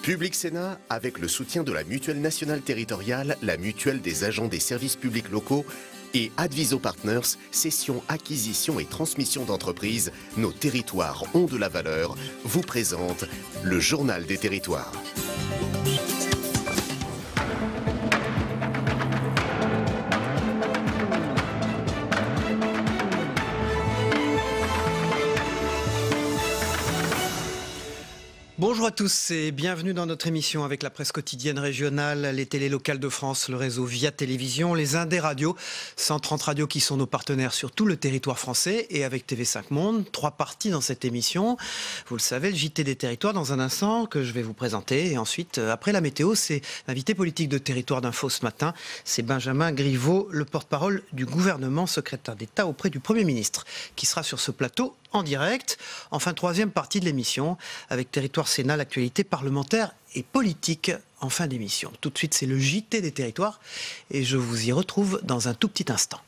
Public Sénat, avec le soutien de la Mutuelle nationale territoriale, la Mutuelle des agents des services publics locaux et Adviso Partners, cession, acquisition et transmission d'entreprises, nos territoires ont de la valeur, vous présente le Journal des territoires. Bonjour à tous et bienvenue dans notre émission avec la presse quotidienne régionale, les télés locales de France, le réseau Via Télévision, les Indés Radio, 130 radios qui sont nos partenaires sur tout le territoire français et avec TV5 Monde. 3 parties dans cette émission. Vous le savez, le JT des territoires dans un instant que je vais vous présenter. Et ensuite, après la météo, c'est l'invité politique de Territoire d'Info ce matin. C'est Benjamin Griveaux, le porte-parole du gouvernement, secrétaire d'État auprès du Premier ministre, qui sera sur ce plateau en direct. Enfin, 3e partie de l'émission avec Territoire Sénat, l'actualité parlementaire et politique en fin d'émission. Tout de suite, c'est le JT des territoires et je vous y retrouve dans un tout petit instant.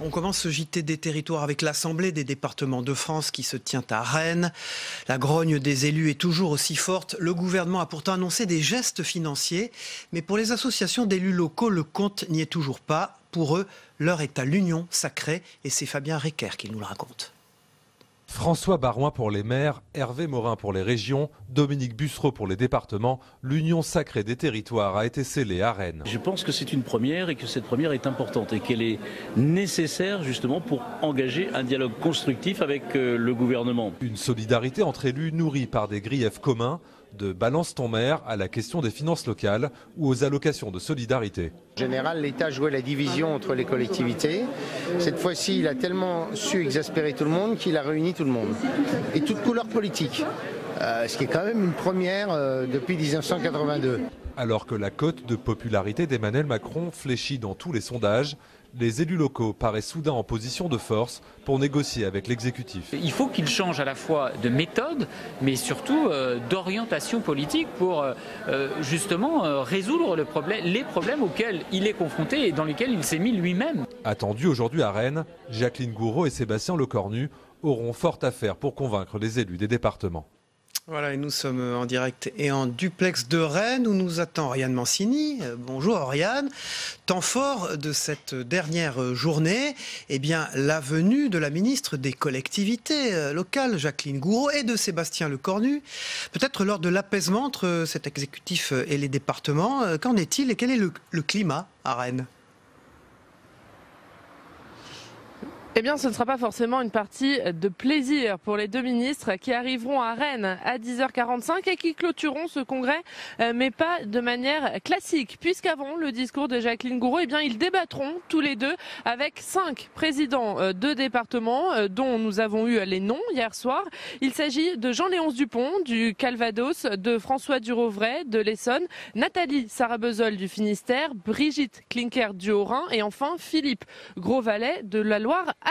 On commence ce JT des territoires avec l'Assemblée des départements de France qui se tient à Rennes. La grogne des élus est toujours aussi forte. Le gouvernement a pourtant annoncé des gestes financiers, mais pour les associations d'élus locaux, le compte n'y est toujours pas. Pour eux, l'heure est à l'union sacrée et c'est Fabien Recker qui nous le raconte. François Baroin pour les maires, Hervé Morin pour les régions, Dominique Bussereau pour les départements, l'union sacrée des territoires a été scellée à Rennes. Je pense que c'est une première et que cette première est importante et qu'elle est nécessaire justement pour engager un dialogue constructif avec le gouvernement. Une solidarité entre élus nourrie par des griefs communs, de Balance ton maire à la question des finances locales ou aux allocations de solidarité. En général, l'État jouait la division entre les collectivités. Cette fois-ci, il a tellement su exaspérer tout le monde qu'il a réuni tout le monde. Et toute couleur politique. Ce qui est quand même une première depuis 1982. Alors que la cote de popularité d'Emmanuel Macron fléchit dans tous les sondages, les élus locaux paraissent soudain en position de force pour négocier avec l'exécutif. Il faut qu'il change à la fois de méthode, mais surtout d'orientation politique pour justement résoudre les problèmes auxquels il est confronté et dans lesquels il s'est mis lui-même. Attendu aujourd'hui à Rennes, Jacqueline Gouraud et Sébastien Lecornu auront fort à faire pour convaincre les élus des départements. Voilà, et nous sommes en direct et en duplex de Rennes où nous attend Oriane Mancini. Bonjour Oriane. Temps fort de cette dernière journée, eh bien, la venue de la ministre des collectivités locales, Jacqueline Gouraud, et de Sébastien Lecornu. Peut-être lors de l'apaisement entre cet exécutif et les départements. Qu'en est-il et quel est le climat à Rennes ? Eh bien, ce ne sera pas forcément une partie de plaisir pour les deux ministres qui arriveront à Rennes à 10h45 et qui clôtureront ce congrès, mais pas de manière classique, puisqu'avant le discours de Jacqueline Gouraud, eh bien, ils débattront tous les deux avec 5 présidents de départements dont nous avons eu les noms hier soir. Il s'agit de Jean-Léonce Dupont du Calvados, de François Durovray de l'Essonne, Nathalie Sarabezol du Finistère, Brigitte Klinker du Haut-Rhin et enfin Philippe Grosvalet de la Loire-Atlantique.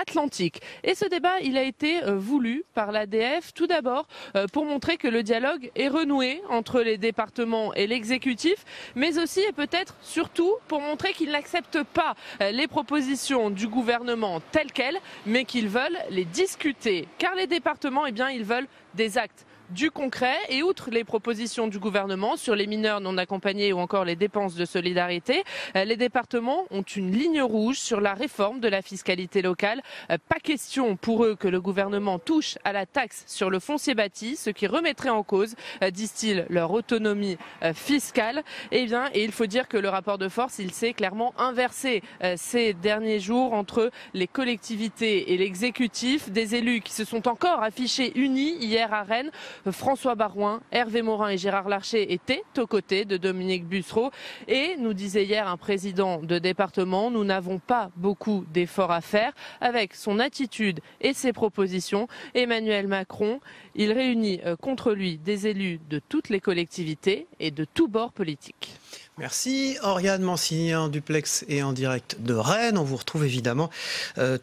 Et ce débat, il a été voulu par l'ADF, tout d'abord pour montrer que le dialogue est renoué entre les départements et l'exécutif, mais aussi et peut-être surtout pour montrer qu'ils n'acceptent pas les propositions du gouvernement telles quelles, mais qu'ils veulent les discuter. Car les départements, eh bien, ils veulent des actes, du concret, et outre les propositions du gouvernement sur les mineurs non accompagnés ou encore les dépenses de solidarité, les départements ont une ligne rouge sur la réforme de la fiscalité locale. Pas question pour eux que le gouvernement touche à la taxe sur le foncier bâti, ce qui remettrait en cause, disent-ils, leur autonomie fiscale. Et il faut dire que le rapport de force, il s'est clairement inversé ces derniers jours entre les collectivités et l'exécutif. Des élus qui se sont encore affichés unis hier à Rennes. François Baroin, Hervé Morin et Gérard Larcher étaient aux côtés de Dominique Bussereau. Et nous disait hier un président de département, nous n'avons pas beaucoup d'efforts à faire. Avec son attitude et ses propositions, Emmanuel Macron, il réunit contre lui des élus de toutes les collectivités et de tous bords politiques. Merci Oriane Mancini en duplex et en direct de Rennes. On vous retrouve évidemment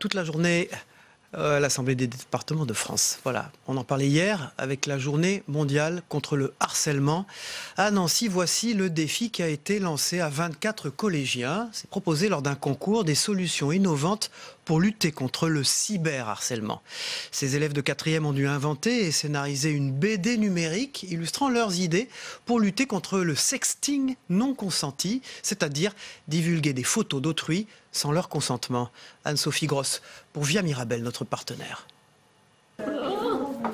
toute la journée l'Assemblée des départements de France. Voilà, on en parlait hier avec la journée mondiale contre le harcèlement. À Nancy, voici le défi qui a été lancé à 24 collégiens. C'est proposé lors d'un concours des solutions innovantes pour lutter contre le cyberharcèlement. Ces élèves de 4e ont dû inventer et scénariser une BD numérique illustrant leurs idées pour lutter contre le sexting non consenti, c'est-à-dire divulguer des photos d'autrui sans leur consentement. Anne-Sophie Grosse pour Via Mirabel, notre partenaire.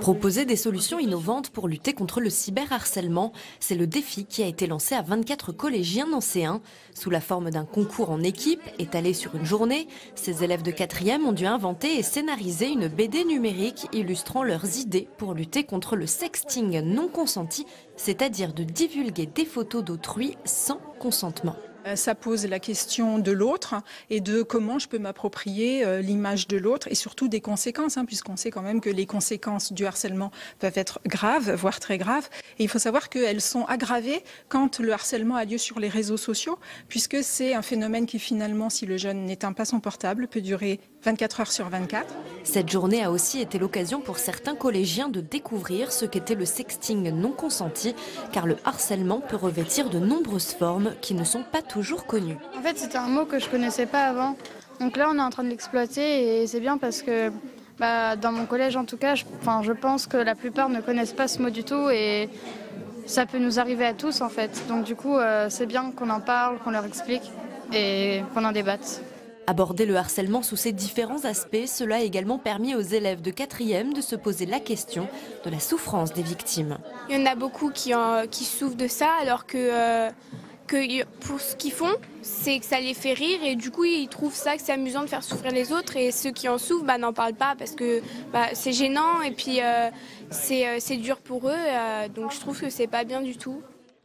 Proposer des solutions innovantes pour lutter contre le cyberharcèlement, c'est le défi qui a été lancé à 24 collégiens nancéens. Sous la forme d'un concours en équipe, étalé sur une journée, ces élèves de 4e ont dû inventer et scénariser une BD numérique illustrant leurs idées pour lutter contre le sexting non consenti, c'est-à-dire de divulguer des photos d'autrui sans consentement. Ça pose la question de l'autre et de comment je peux m'approprier l'image de l'autre et surtout des conséquences, puisqu'on sait quand même que les conséquences du harcèlement peuvent être graves, voire très graves. Et il faut savoir qu'elles sont aggravées quand le harcèlement a lieu sur les réseaux sociaux, puisque c'est un phénomène qui finalement, si le jeune n'éteint pas son portable, peut durer 24 heures sur 24. Cette journée a aussi été l'occasion pour certains collégiens de découvrir ce qu'était le sexting non consenti, car le harcèlement peut revêtir de nombreuses formes qui ne sont pas toujours connues. En fait, c'était un mot que je connaissais pas avant. Donc là, on est en train de l'exploiter et c'est bien parce que dans mon collège, en tout cas, je pense que la plupart ne connaissent pas ce mot du tout et ça peut nous arriver à tous en fait. Donc du coup, c'est bien qu'on en parle, qu'on leur explique et qu'on en débatte. Aborder le harcèlement sous ses différents aspects, cela a également permis aux élèves de 4e de se poser la question de la souffrance des victimes. Il y en a beaucoup qui souffrent de ça, alors que pour ce qu'ils font, c'est que ça les fait rire et du coup ils trouvent ça que c'est amusant de faire souffrir les autres et ceux qui en souffrent n'en parlent pas parce que c'est gênant et puis c'est dur pour eux, donc je trouve que c'est pas bien du tout.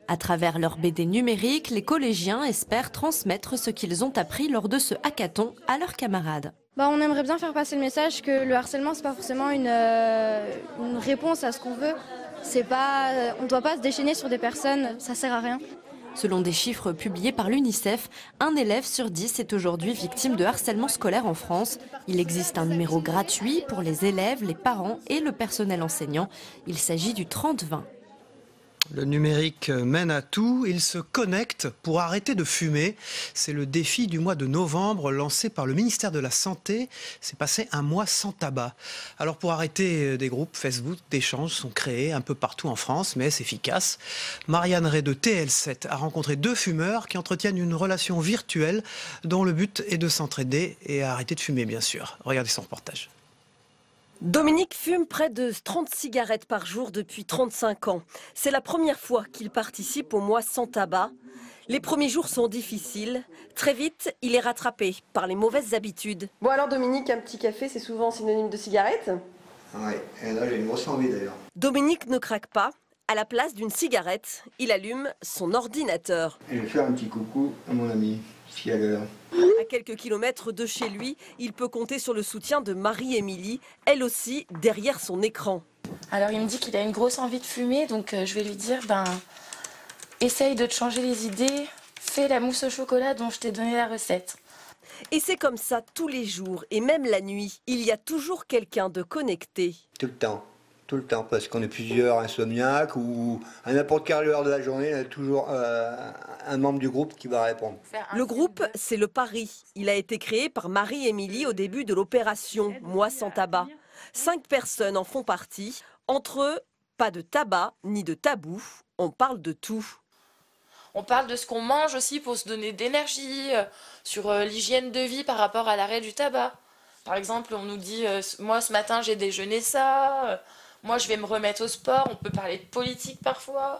À travers leur BD numérique, les collégiens espèrent transmettre ce qu'ils ont appris lors de ce hackathon à leurs camarades. On aimerait bien faire passer le message que le harcèlement, c'est pas forcément une réponse à ce qu'on veut. On ne doit pas se déchaîner sur des personnes, ça sert à rien. Selon des chiffres publiés par l'UNICEF, un élève sur 10 est aujourd'hui victime de harcèlement scolaire en France. Il existe un numéro gratuit pour les élèves, les parents et le personnel enseignant. Il s'agit du 30-20. Le numérique mène à tout, il se connecte pour arrêter de fumer. C'est le défi du mois de novembre lancé par le ministère de la Santé. C'est passé un mois sans tabac. Alors pour arrêter, des groupes Facebook d'échange sont créés un peu partout en France, mais c'est efficace. Marianne Ray de TL7 a rencontré 2 fumeurs qui entretiennent une relation virtuelle dont le but est de s'entraider et arrêter de fumer bien sûr. Regardez son reportage. Dominique fume près de 30 cigarettes par jour depuis 35 ans. C'est la première fois qu'il participe au mois sans tabac. Les premiers jours sont difficiles. Très vite, il est rattrapé par les mauvaises habitudes. Bon alors Dominique, un petit café, c'est souvent synonyme de cigarette? Oui, et là j'ai une grosse envie d'ailleurs. Dominique ne craque pas. À la place d'une cigarette, il allume son ordinateur. Je vais faire un petit coucou à mon ami, si elle est là. À quelques kilomètres de chez lui, il peut compter sur le soutien de Marie-Émilie, elle aussi derrière son écran. Alors il me dit qu'il a une grosse envie de fumer, donc je vais lui dire, essaye de te changer les idées, fais la mousse au chocolat dont je t'ai donné la recette. Et c'est comme ça tous les jours, et même la nuit, il y a toujours quelqu'un de connecté. Tout le temps, parce qu'on est plusieurs insomniaques ou à n'importe quelle heure de la journée, il y a toujours un membre du groupe qui va répondre. Le groupe, c'est le Paris. Il a été créé par Marie-Émilie au début de l'opération Mois sans tabac. 5 personnes en font partie. Entre eux, pas de tabac ni de tabou. On parle de tout. On parle de ce qu'on mange aussi pour se donner d'énergie, sur l'hygiène de vie par rapport à l'arrêt du tabac. Par exemple, on nous dit, moi ce matin j'ai déjeuné ça, moi je vais me remettre au sport, on peut parler de politique parfois,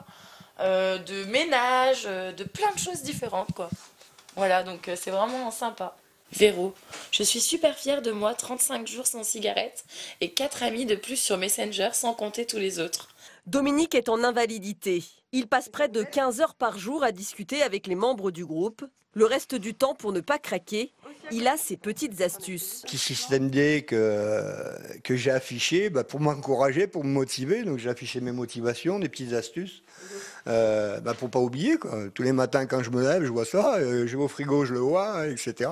de ménage, de plein de choses différentes, quoi. Voilà, donc c'est vraiment sympa. Véro, je suis super fière de moi, 35 jours sans cigarette et 4 amis de plus sur Messenger sans compter tous les autres. Dominique est en invalidité. Il passe près de 15 heures par jour à discuter avec les membres du groupe. Le reste du temps, pour ne pas craquer, il a ses petites astuces. Petit système D que j'ai affiché pour m'encourager, pour me motiver. Donc j'ai affiché mes motivations, des petites astuces pour pas oublier, quoi. Tous les matins quand je me lève, je vois ça, je vais au frigo, je le vois, etc.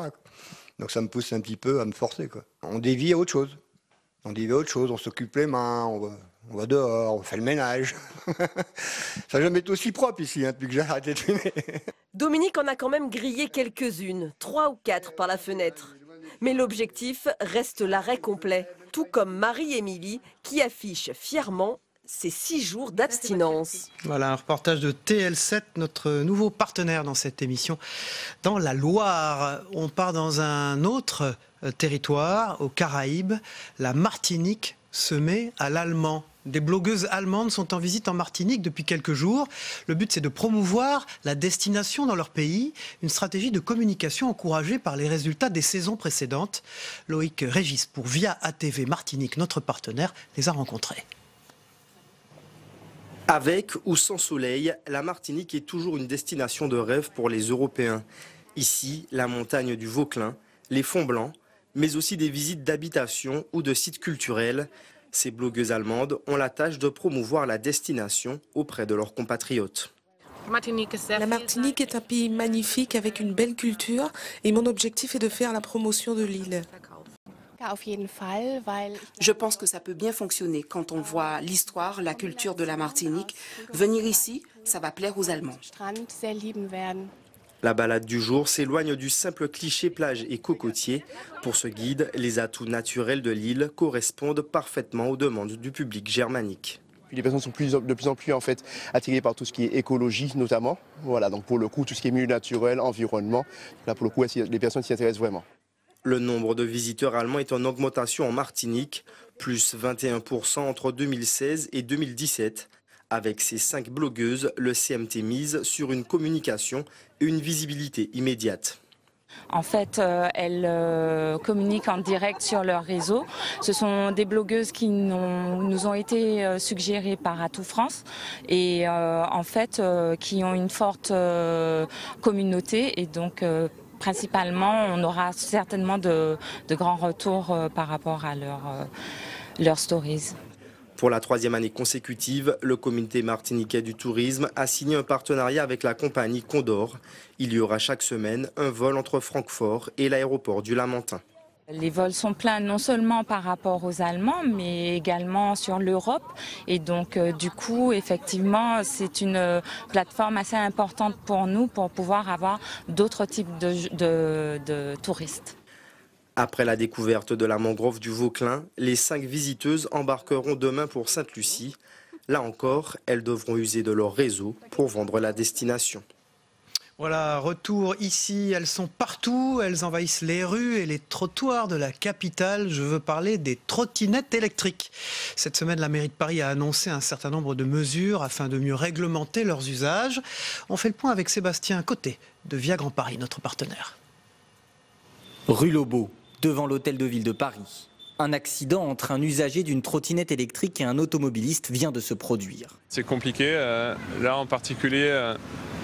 Donc ça me pousse un petit peu à me forcer, quoi. On dévie à autre chose. On dit autre chose, on s'occupe les mains, on va dehors, on fait le ménage. Ça n'a jamais été aussi propre ici, depuis que j'ai arrêté de fumer. Dominique en a quand même grillé quelques-unes, 3 ou 4 par la fenêtre. Mais l'objectif reste l'arrêt complet, tout comme Marie-Émilie qui affiche fièrement ses 6 jours d'abstinence. Voilà un reportage de TL7, notre nouveau partenaire dans cette émission. Dans la Loire, on part dans un autre territoire, aux Caraïbes. La Martinique se met à l'allemand. Des blogueuses allemandes sont en visite en Martinique depuis quelques jours. Le but, c'est de promouvoir la destination dans leur pays, une stratégie de communication encouragée par les résultats des saisons précédentes. Loïc Régis pour Via ATV Martinique, notre partenaire, les a rencontrées. Avec ou sans soleil, la Martinique est toujours une destination de rêve pour les Européens. Ici, la montagne du Vauclin, les fonds blancs, mais aussi des visites d'habitation ou de sites culturels. Ces blogueuses allemandes ont la tâche de promouvoir la destination auprès de leurs compatriotes. La Martinique est un pays magnifique avec une belle culture et mon objectif est de faire la promotion de l'île. Je pense que ça peut bien fonctionner quand on voit l'histoire, la culture de la Martinique. Venir ici, ça va plaire aux Allemands. La balade du jour s'éloigne du simple cliché plage et cocotier. Pour ce guide, les atouts naturels de l'île correspondent parfaitement aux demandes du public germanique. Les personnes sont de plus en plus attirées par tout ce qui est écologie notamment. Voilà, donc pour le coup, tout ce qui est milieu naturel, environnement, là pour le coup, les personnes s'y intéressent vraiment. Le nombre de visiteurs allemands est en augmentation en Martinique, plus 21% entre 2016 et 2017. Avec ses 5 blogueuses, le CMT mise sur une communication et une visibilité immédiate. En fait, elles communiquent en direct sur leur réseau. Ce sont des blogueuses qui nous ont été suggérées par Atout France et en fait qui ont une forte communauté et donc principalement, on aura certainement de grands retours par rapport à leurs stories. Pour la 3e année consécutive, le comité martiniquais du tourisme a signé un partenariat avec la compagnie Condor. Il y aura chaque semaine un vol entre Francfort et l'aéroport du Lamentin. Les vols sont pleins non seulement par rapport aux Allemands, mais également sur l'Europe. Et donc, du coup, effectivement, c'est une plateforme assez importante pour nous pour pouvoir avoir d'autres types de touristes. Après la découverte de la mangrove du Vauclin, les 5 visiteuses embarqueront demain pour Sainte-Lucie. Là encore, elles devront user de leur réseau pour vendre la destination. Voilà, retour ici, elles sont partout, elles envahissent les rues et les trottoirs de la capitale. Je veux parler des trottinettes électriques. Cette semaine, la mairie de Paris a annoncé un certain nombre de mesures afin de mieux réglementer leurs usages. On fait le point avec Sébastien Côté de Via Grand Paris, notre partenaire. Rue Lobau, devant l'hôtel de ville de Paris. Un accident entre un usager d'une trottinette électrique et un automobiliste vient de se produire. C'est compliqué. Là en particulier,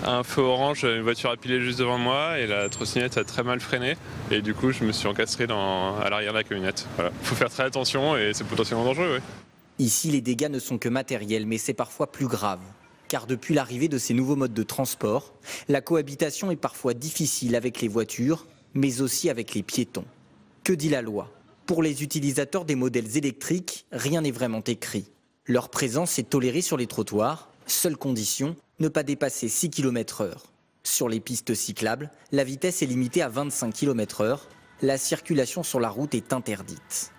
un feu orange, une voiture a pilé juste devant moi et la trottinette a très mal freiné. Et du coup, je me suis encastré à l'arrière de la camionnette. Voilà. Faut faire très attention et c'est potentiellement dangereux. Oui. Ici, les dégâts ne sont que matériels, mais c'est parfois plus grave. Car depuis l'arrivée de ces nouveaux modes de transport, la cohabitation est parfois difficile avec les voitures, mais aussi avec les piétons. Que dit la loi ? Pour les utilisateurs des modèles électriques, rien n'est vraiment écrit. Leur présence est tolérée sur les trottoirs, seule condition, ne pas dépasser 6 km/h. Sur les pistes cyclables, la vitesse est limitée à 25 km/h. La circulation sur la route est interdite.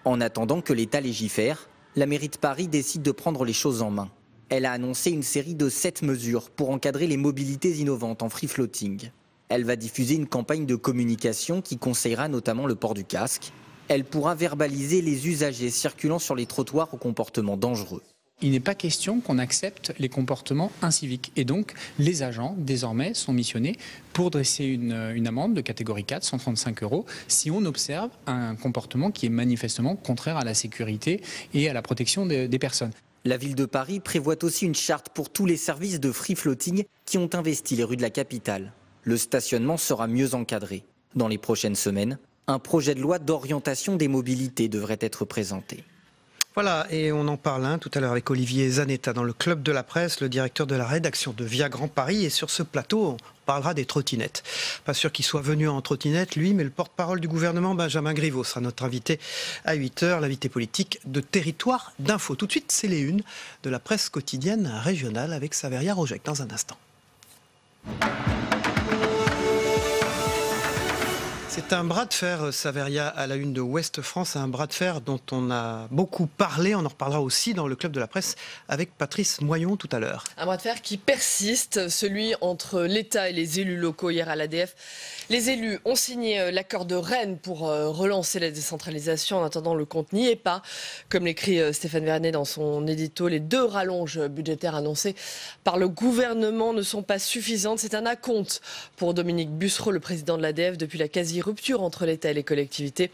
En attendant que l'État légifère, la mairie de Paris décide de prendre les choses en main. Elle a annoncé une série de 7 mesures pour encadrer les mobilités innovantes en free-floating. Elle va diffuser une campagne de communication qui conseillera notamment le port du casque. Elle pourra verbaliser les usagers circulant sur les trottoirs au comportement dangereux. Il n'est pas question qu'on accepte les comportements inciviques. Et donc, les agents, désormais, sont missionnés pour dresser une amende de catégorie 4, 135 €, si on observe un comportement qui est manifestement contraire à la sécurité et à la protection des personnes. La ville de Paris prévoit aussi une charte pour tous les services de free-floating qui ont investi les rues de la capitale. Le stationnement sera mieux encadré. Dans les prochaines semaines, un projet de loi d'orientation des mobilités devrait être présenté. Voilà, et on en parle tout à l'heure avec Olivier Zanetta dans le Club de la Presse, le directeur de la rédaction de Via Grand Paris. Et sur ce plateau, on parlera des trottinettes. Pas sûr qu'il soit venu en trottinette, lui, mais le porte-parole du gouvernement, Benjamin Griveaux, sera notre invité à 8h, l'invité politique de Territoire d'Info. Tout de suite, c'est les unes de la presse quotidienne régionale avec Saveria Rojek dans un instant. C'est un bras de fer, Saveria, à la une de Ouest France, un bras de fer dont on a beaucoup parlé. On en reparlera aussi dans le Club de la Presse avec Patrice Moyon tout à l'heure. Un bras de fer qui persiste, celui entre l'État et les élus locaux. Hier à l'ADF, les élus ont signé l'accord de Rennes pour relancer la décentralisation. En attendant, le compte n'y est pas. Comme l'écrit Stéphane Vernet dans son édito, les 2 rallonges budgétaires annoncées par le gouvernement ne sont pas suffisantes. C'est un acompte pour Dominique Bussereau, le président de l'ADF, depuis la quasi-rupture entre l'État et les collectivités.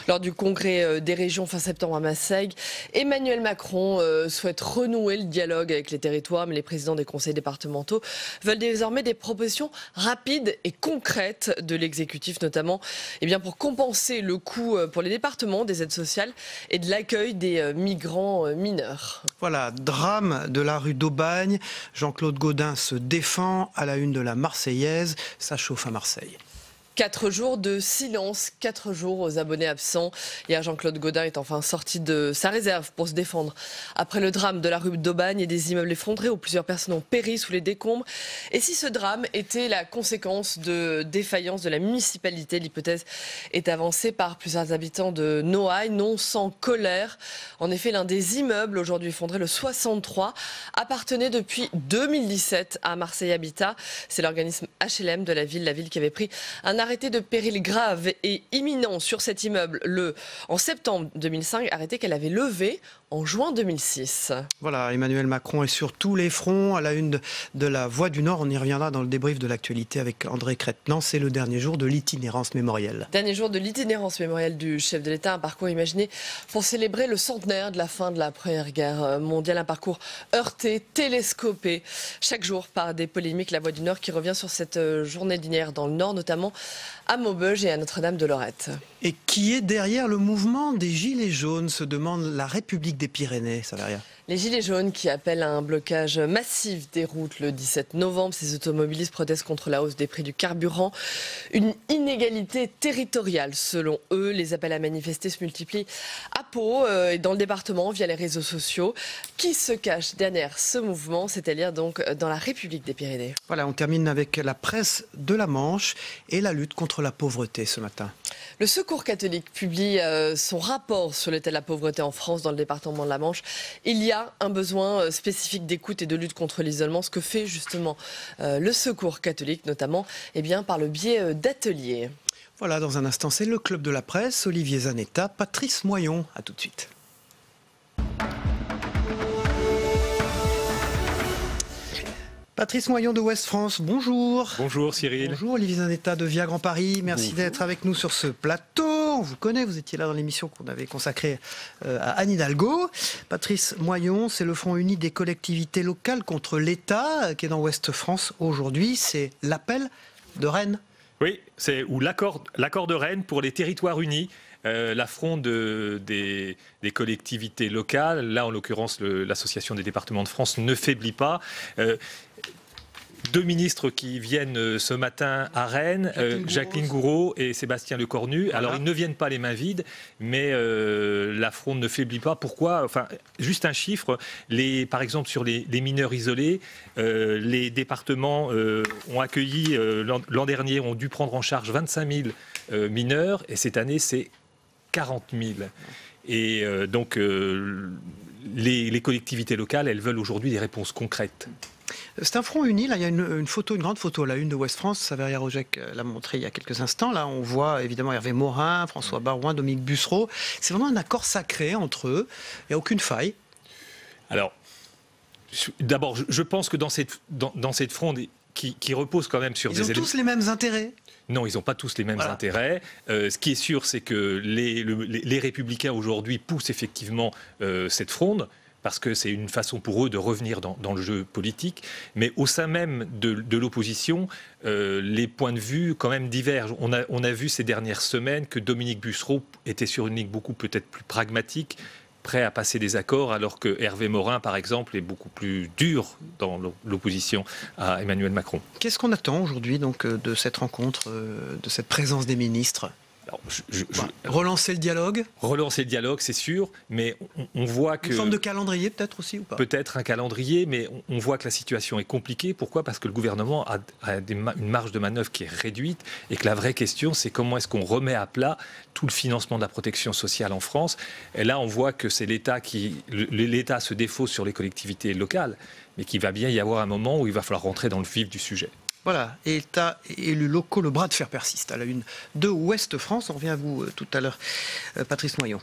Lors du congrès des régions fin septembre à Marseille, Emmanuel Macron souhaite renouer le dialogue avec les territoires, mais les présidents des conseils départementaux veulent désormais des propositions rapides et concrètes de l'exécutif, notamment pour compenser le coût pour les départements des aides sociales et de l'accueil des migrants mineurs. Voilà, drame de la rue d'Aubagne. Jean-Claude Gaudin se défend à la une de la Marseillaise. Ça chauffe à Marseille. 4 jours de silence, 4 jours aux abonnés absents. Hier, Jean-Claude Gaudin est enfin sorti de sa réserve pour se défendre après le drame de la rue d'Aubagne et des immeubles effondrés où plusieurs personnes ont péri sous les décombres. Et si ce drame était la conséquence de défaillance de la municipalité, l'hypothèse est avancée par plusieurs habitants de Noailles, non sans colère. En effet, l'un des immeubles aujourd'hui effondré, le 63, appartenait depuis 2017 à Marseille Habitat. C'est l'organisme HLM de la ville qui avait pris un arrêté de péril grave et imminent sur cet immeuble en septembre 2005, arrêté qu'elle avait levé en juin 2006. Voilà, Emmanuel Macron est sur tous les fronts à la une de la Voix du Nord. On y reviendra dans le débrief de l'actualité avec André Crête-Nan. C'est le dernier jour de l'itinérance mémorielle. Dernier jour de l'itinérance mémorielle du chef de l'État, un parcours imaginé pour célébrer le centenaire de la fin de la Première Guerre mondiale. Un parcours heurté, télescopé, chaque jour par des polémiques. La Voix du Nord qui revient sur cette journée d'hier dans le Nord, notamment à Maubeuge et à Notre-Dame-de-Lorette. Et qui est derrière le mouvement des Gilets jaunes, se demande la République des Pyrénées, Saveria. Les Gilets jaunes qui appellent à un blocage massif des routes le 17 novembre. Ces automobilistes protestent contre la hausse des prix du carburant. Une inégalité territoriale, selon eux. Les appels à manifester se multiplient à Pau et dans le département via les réseaux sociaux. Qui se cache derrière ce mouvement? C'est à dire donc dans la République des Pyrénées. Voilà, on termine avec la presse de la Manche et la lutte contre la pauvreté ce matin. Le Secours catholique publie son rapport sur l'état de la pauvreté en France dans le département de la Manche. Il y a un besoin spécifique d'écoute et de lutte contre l'isolement, ce que fait justement le Secours catholique, notamment par le biais d'ateliers. Voilà, dans un instant, c'est le Club de la Presse, Olivier Zanetta, Patrice Moyon. À tout de suite. Patrice Moyon de Ouest France, bonjour. Bonjour Cyril. Bonjour Olivier Zanetta de Via Grand Paris, merci d'être avec nous sur ce plateau. On vous connaît, vous étiez là dans l'émission qu'on avait consacrée à Anne Hidalgo. Patrice Moyon, c'est le Front uni des collectivités locales contre l'État qui est dans Ouest France aujourd'hui. C'est l'appel de Rennes. Oui, ou l'accord de Rennes pour les territoires unis. La fronde des collectivités locales, là en l'occurrence l'Association des départements de France, ne faiblit pas. 2 ministres qui viennent ce matin à Rennes, Jacqueline Gouraud et Sébastien Lecornu. Voilà. Alors ils ne viennent pas les mains vides, mais la fronde ne faiblit pas. Pourquoi? Enfin, juste un chiffre, par exemple sur les mineurs isolés, les départements ont accueilli, l'an dernier, ont dû prendre en charge 25 000 mineurs, et cette année c'est 40 000. Et donc les collectivités locales, elles veulent aujourd'hui des réponses concrètes. C'est un front uni, là il y a une grande photo à la une de Ouest France, Saveria Rojek l'a montré il y a quelques instants, là on voit évidemment Hervé Morin, François Baroin, Dominique Bussereau, c'est vraiment un accord sacré entre eux, il n'y a aucune faille. Alors, d'abord je pense que dans cette fronde qui repose quand même sur Ils ont tous les mêmes intérêts. Non, ils n'ont pas tous les mêmes intérêts. Ce qui est sûr, c'est que les Républicains aujourd'hui poussent effectivement cette fronde, parce que c'est une façon pour eux de revenir dans le jeu politique. Mais au sein même de l'opposition, les points de vue quand même divergent. On a vu ces dernières semaines que Dominique Bussereau était sur une ligne beaucoup peut-être plus pragmatique, prêt à passer des accords, alors que Hervé Morin, par exemple, est beaucoup plus dur dans l'opposition à Emmanuel Macron. Qu'est-ce qu'on attend aujourd'hui donc de cette rencontre, de cette présence des ministres ? Alors, relancer le dialogue ? Relancer le dialogue, c'est sûr, mais on voit que... Une forme de calendrier peut-être aussi ou pas ? Peut-être un calendrier, mais on voit que la situation est compliquée. Pourquoi ? Parce que le gouvernement a une marge de manœuvre qui est réduite et que la vraie question, c'est comment est-ce qu'on remet à plat tout le financement de la protection sociale en France. Et là, on voit que c'est l'État l'État se défausse sur les collectivités locales, mais qu'il va bien y avoir un moment où il va falloir rentrer dans le vif du sujet. Voilà, État et élus locaux, le bras de fer persiste à la une de Ouest France. On revient à vous tout à l'heure, Patrice Noyon.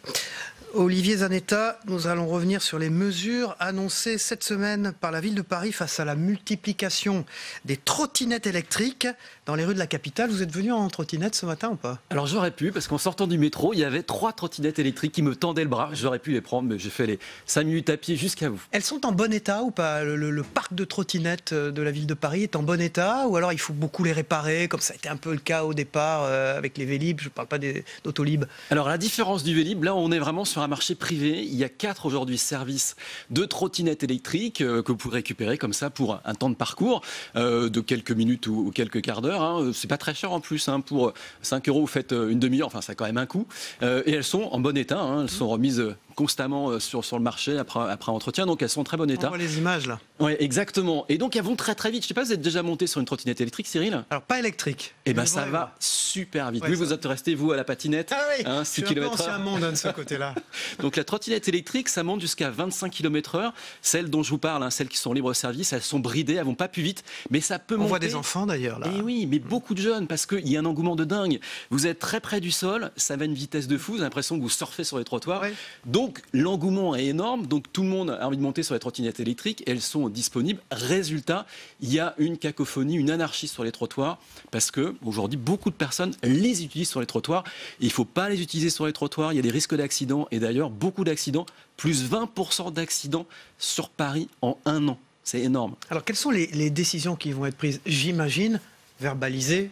Olivier Zanetta, nous allons revenir sur les mesures annoncées cette semaine par la ville de Paris face à la multiplication des trottinettes électriques dans les rues de la capitale. Vous êtes venu en trottinette ce matin ou pas ? Alors j'aurais pu, parce qu'en sortant du métro, il y avait 3 trottinettes électriques qui me tendaient le bras. J'aurais pu les prendre, mais j'ai fait les 5 minutes à pied jusqu'à vous. Elles sont en bon état ou pas ? Le parc de trottinettes de la ville de Paris est en bon état, ou alors il faut beaucoup les réparer, comme ça a été un peu le cas au départ avec les Vélib, je ne parle pas d'Autolib. Alors à la différence du Vélib, là on est vraiment sur un marché privé. Il y a 4 aujourd'hui services de trottinettes électriques que vous pouvez récupérer comme ça pour un temps de parcours de quelques minutes ou quelques quarts d'heure. Hein. C'est pas très cher en plus. Hein. Pour 5 €, vous faites une demi-heure. Enfin, ça a quand même un coût. Et elles sont en bon état. Hein. Elles sont remises constamment sur le marché après entretien. Donc elles sont en très bon état. On voit les images là. Oui, exactement. Et donc elles vont très très vite. Je ne sais pas si vous êtes déjà monté sur une trottinette électrique, Cyril ? Alors pas électrique. Eh bien ça va super vite. Oui, vous êtes resté vous à la patinette. Ah oui, 6 je suis un peu km/h. ancien monde de ce côté-là. Donc la trottinette électrique, ça monte jusqu'à 25 km/h. Celles dont je vous parle, celles qui sont libre-service, elles sont bridées, elles vont pas plus vite, mais ça peut monter. On voit des enfants d'ailleurs là. Et oui, mais beaucoup de jeunes, parce qu'il y a un engouement de dingue. Vous êtes très près du sol, ça va à une vitesse de fou, vous avez l'impression que vous surfez sur les trottoirs. Oui. Donc l'engouement est énorme, donc tout le monde a envie de monter sur les trottinettes électriques, elles sont disponibles. Résultat, il y a une cacophonie, une anarchie sur les trottoirs, parce que aujourd'hui beaucoup de personnes les utilisent sur les trottoirs. Et il ne faut pas les utiliser sur les trottoirs, il y a des risques d'accidents, et d'ailleurs beaucoup d'accidents, plus 20% d'accidents sur Paris en un an. C'est énorme. Alors quelles sont les décisions qui vont être prises ? J'imagine verbaliser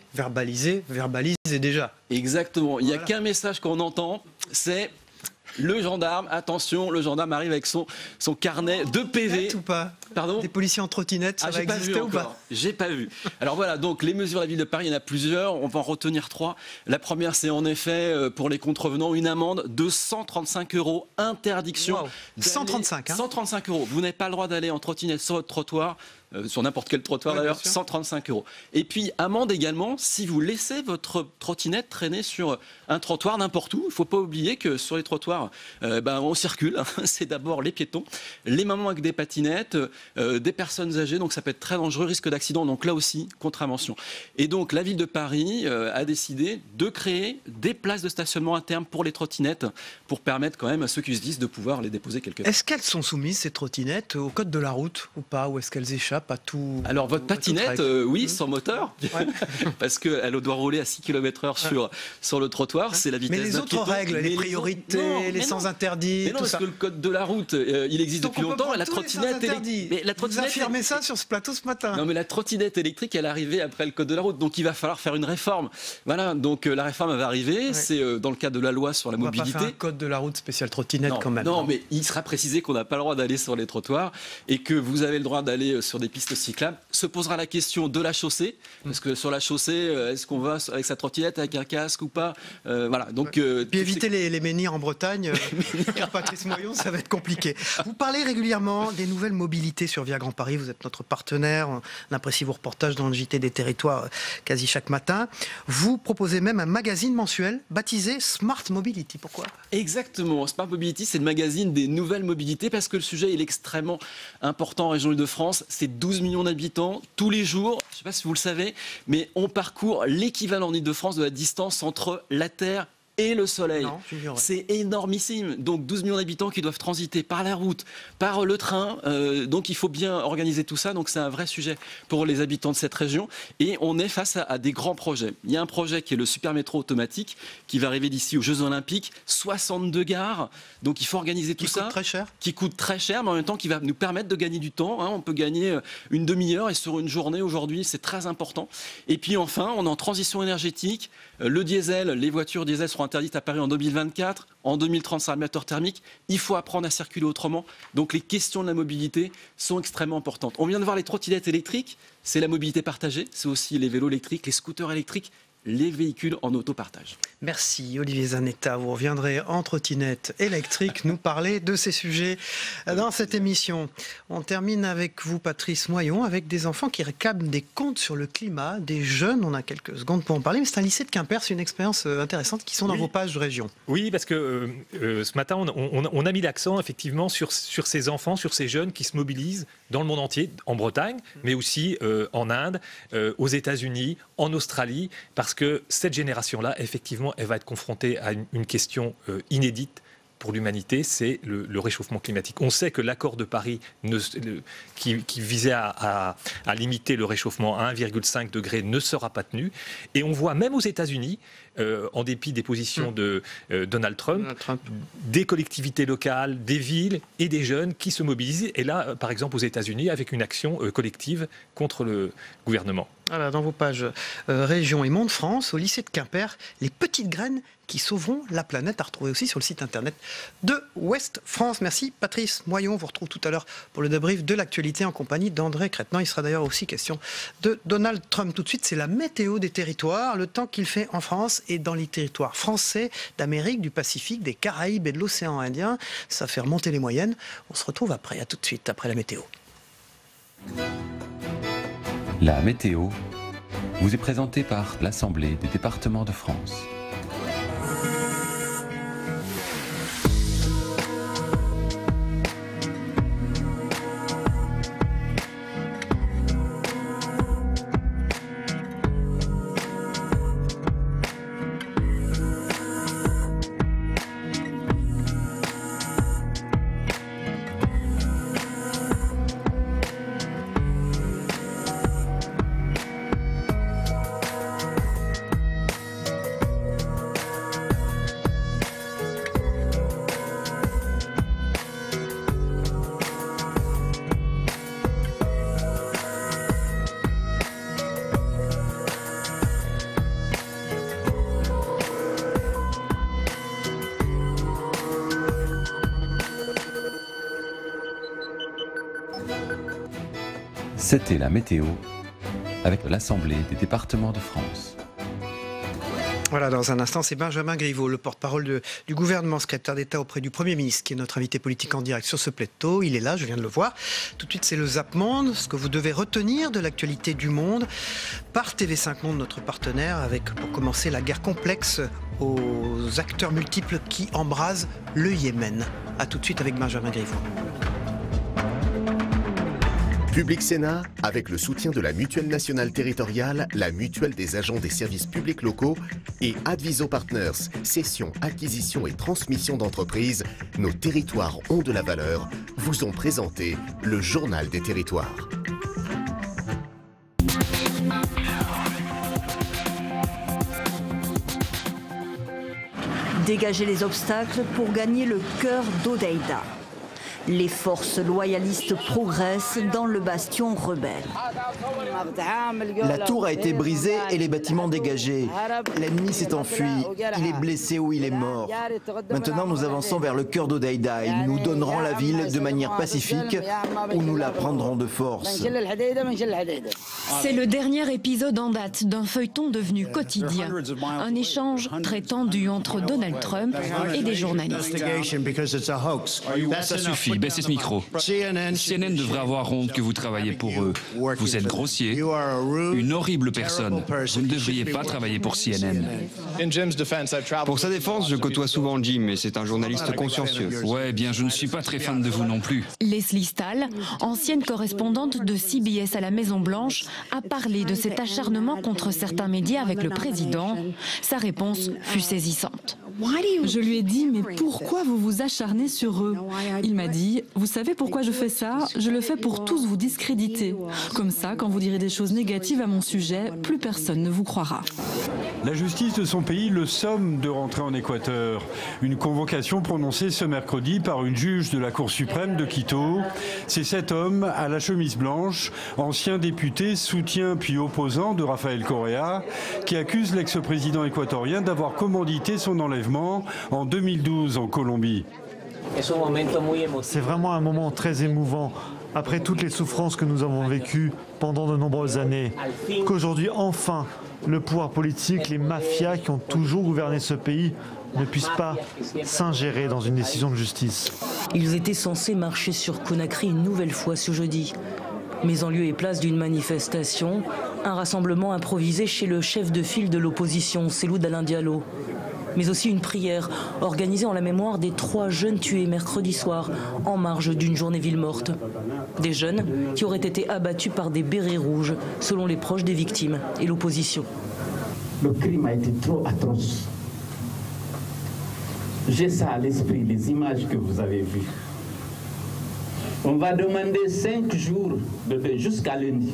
déjà. Exactement. Il n'y a qu'un message qu'on entend, c'est le gendarme, attention, le gendarme arrive avec son carnet de PV. Ou pas ? Pardon ? Des policiers en trottinette, ça va exister ou pas ? J'ai pas vu. Alors voilà, donc les mesures de la ville de Paris, il y en a plusieurs, on va en retenir 3. La première, c'est en effet pour les contrevenants, une amende de 135 €, interdiction. Wow. 135, hein ? 135 €. Vous n'avez pas le droit d'aller en trottinette sur votre trottoir. Sur n'importe quel trottoir d'ailleurs, 135 €. Et puis, amende également si vous laissez votre trottinette traîner sur un trottoir n'importe où. Il ne faut pas oublier que sur les trottoirs, on circule. C'est d'abord les piétons, les mamans avec des patinettes, des personnes âgées. Donc, ça peut être très dangereux, risque d'accident. Donc, là aussi, contravention. Et donc, la ville de Paris a décidé de créer des places de stationnement à terme pour les trottinettes pour permettre quand même à ceux qui se disent de pouvoir les déposer quelque part. Est-ce qu'elles sont soumises, ces trottinettes, au code de la route ou pas ? Ou est-ce qu'elles échappent à tout ? Alors votre patinette, oui, sans moteur, ouais. Parce qu'elle doit rouler à 6 km/h sur le trottoir, c'est la vitesse d'un piéton. Mais les autres règles, les priorités, les sens interdits, mais non, parce que le code de la route, il existe depuis longtemps, et la trottinette électrique. Vous affirmez ça sur ce plateau ce matin. Non, mais la trottinette électrique, elle est arrivée après le code de la route, donc il va falloir faire une réforme. Voilà, donc la réforme va arriver, c'est dans le cadre de la loi sur la mobilité. On va pas faire un code de la route spécial trottinette quand même. Non, mais il sera précisé qu'on n'a pas le droit d'aller sur les trottoirs et que vous avez le droit d'aller sur des pistes cyclables. Se posera la question de la chaussée, parce que sur la chaussée, est-ce qu'on va avec sa trottinette, avec un casque ou pas, voilà. Donc, puis éviter les menhirs en Bretagne, Patrice Noyon, ça va être compliqué. Vous parlez régulièrement des nouvelles mobilités sur Via Grand Paris, vous êtes notre partenaire, on apprécie vos reportages dans le JT des Territoires quasi chaque matin. Vous proposez même un magazine mensuel baptisé Smart Mobility, pourquoi ? Exactement, Smart Mobility, c'est le magazine des nouvelles mobilités, parce que le sujet il est extrêmement important en région Île-de-France, c'est 12 millions d'habitants, tous les jours, je ne sais pas si vous le savez, mais on parcourt l'équivalent en Île-de-France de la distance entre la Terre et le soleil. C'est énormissime. Donc 12 millions d'habitants qui doivent transiter par la route, par le train. Donc il faut bien organiser tout ça. Donc c'est un vrai sujet pour les habitants de cette région. Et on est face à des grands projets. Il y a un projet qui est le super métro automatique qui va arriver d'ici aux Jeux Olympiques. 62 gares. Donc il faut organiser tout ça. Qui coûte très cher. Qui coûte très cher, mais en même temps qui va nous permettre de gagner du temps. On peut gagner une demi-heure et sur une journée aujourd'hui, c'est très important. Et puis enfin, on est en transition énergétique. Le diesel, les voitures diesel seront interdite à Paris en 2024. En 2030, c'est un moteur thermique. Il faut apprendre à circuler autrement. Donc les questions de la mobilité sont extrêmement importantes. On vient de voir les trottinettes électriques. C'est la mobilité partagée. C'est aussi les vélos électriques, les scooters électriques, les véhicules en autopartage. Merci Olivier Zanetta. Vous reviendrez en trottinette électrique nous parler de ces sujets dans cette émission. On termine avec vous Patrice Moyon, avec des enfants qui réclament des comptes sur le climat, des jeunes. On a quelques secondes pour en parler, mais c'est un lycée de Quimper, c'est une expérience intéressante qui sont dans vos pages de région. Oui, parce que ce matin, on a mis l'accent effectivement sur ces enfants, sur ces jeunes qui se mobilisent dans le monde entier, en Bretagne, mais aussi en Inde, aux États-Unis, en Australie, parce que cette génération-là, effectivement, elle va être confrontée à une question inédite pour l'humanité, c'est le réchauffement climatique. On sait que l'accord de Paris qui visait à limiter le réchauffement à 1,5 degré ne sera pas tenu. Et on voit même aux États-Unis, en dépit des positions de Donald Trump, des collectivités locales, des villes et des jeunes qui se mobilisent. Et là, par exemple, aux États-Unis, avec une action collective contre le gouvernement. Voilà, dans vos pages Région et Monde France, au lycée de Quimper, les petites graines qui sauveront la planète, à retrouver aussi sur le site internet de Ouest France. Merci Patrice Moyon, on vous retrouve tout à l'heure pour le débrief de l'actualité en compagnie d'André Crétenant. Il sera d'ailleurs aussi question de Donald Trump. Tout de suite, c'est la météo des territoires, le temps qu'il fait en France et dans les territoires français, d'Amérique, du Pacifique, des Caraïbes et de l'océan Indien. Ça fait remonter les moyennes. On se retrouve après, à tout de suite, après la météo. La météo vous est présentée par l'Assemblée des départements de France. C'était la météo avec l'Assemblée des départements de France. Voilà, dans un instant, c'est Benjamin Griveaux, le porte-parole du gouvernement, secrétaire d'État auprès du Premier ministre, qui est notre invité politique en direct sur ce plateau. Il est là, je viens de le voir. Tout de suite, c'est le Zap Monde, ce que vous devez retenir de l'actualité du monde par TV5 Monde, notre partenaire, avec, pour commencer, la guerre complexe aux acteurs multiples qui embrasent le Yémen. A tout de suite avec Benjamin Griveaux. Public Sénat, avec le soutien de la Mutuelle nationale territoriale, la Mutuelle des agents des services publics locaux et Adviso Partners, cession, acquisition et transmission d'entreprises, nos territoires ont de la valeur, vous ont présenté le Journal des territoires. Dégager les obstacles pour gagner le cœur d'Hodeïda. Les forces loyalistes progressent dans le bastion rebelle. La tour a été brisée et les bâtiments dégagés. L'ennemi s'est enfui. Il est blessé ou il est mort. Maintenant, nous avançons vers le cœur d'Hodeïda. Ils nous donneront la ville de manière pacifique ou nous la prendrons de force. C'est le dernier épisode en date d'un feuilleton devenu quotidien. Un échange très tendu entre Donald Trump et des journalistes. Ça suffit, baissez ce micro. CNN devrait avoir honte que vous travaillez pour eux. Vous êtes grossier, une horrible personne. Vous ne devriez pas travailler pour CNN. Pour sa défense, je côtoie souvent Jim, et c'est un journaliste consciencieux. Ouais, bien, je ne suis pas très fan de vous non plus. Leslie Stahl, ancienne correspondante de CBS à la Maison-Blanche, a parlé de cet acharnement contre certains médias avec le président. Sa réponse fut saisissante. Je lui ai dit, mais pourquoi vous vous acharnez sur eux? Il m'a dit, dit « Vous savez pourquoi je fais ça? Je le fais pour tous vous discréditer. Comme ça, quand vous direz des choses négatives à mon sujet, plus personne ne vous croira. » La justice de son pays le somme de rentrer en Équateur. Une convocation prononcée ce mercredi par une juge de la Cour suprême de Quito. C'est cet homme à la chemise blanche, ancien député, soutien puis opposant de Rafael Correa, qui accuse l'ex-président équatorien d'avoir commandité son enlèvement en 2012 en Colombie. C'est vraiment un moment très émouvant, après toutes les souffrances que nous avons vécues pendant de nombreuses années, qu'aujourd'hui enfin le pouvoir politique, les mafias qui ont toujours gouverné ce pays ne puissent pas s'ingérer dans une décision de justice. Ils étaient censés marcher sur Conakry une nouvelle fois ce jeudi. Mais en lieu et place d'une manifestation, un rassemblement improvisé chez le chef de file de l'opposition, Cellou Dalein Diallo. Mais aussi une prière organisée en la mémoire des 3 jeunes tués mercredi soir en marge d'une journée ville morte. Des jeunes qui auraient été abattus par des bérets rouges, selon les proches des victimes et l'opposition. Le crime a été trop atroce. J'ai ça à l'esprit, les images que vous avez vues. On va demander 5 jours de paix jusqu'à lundi.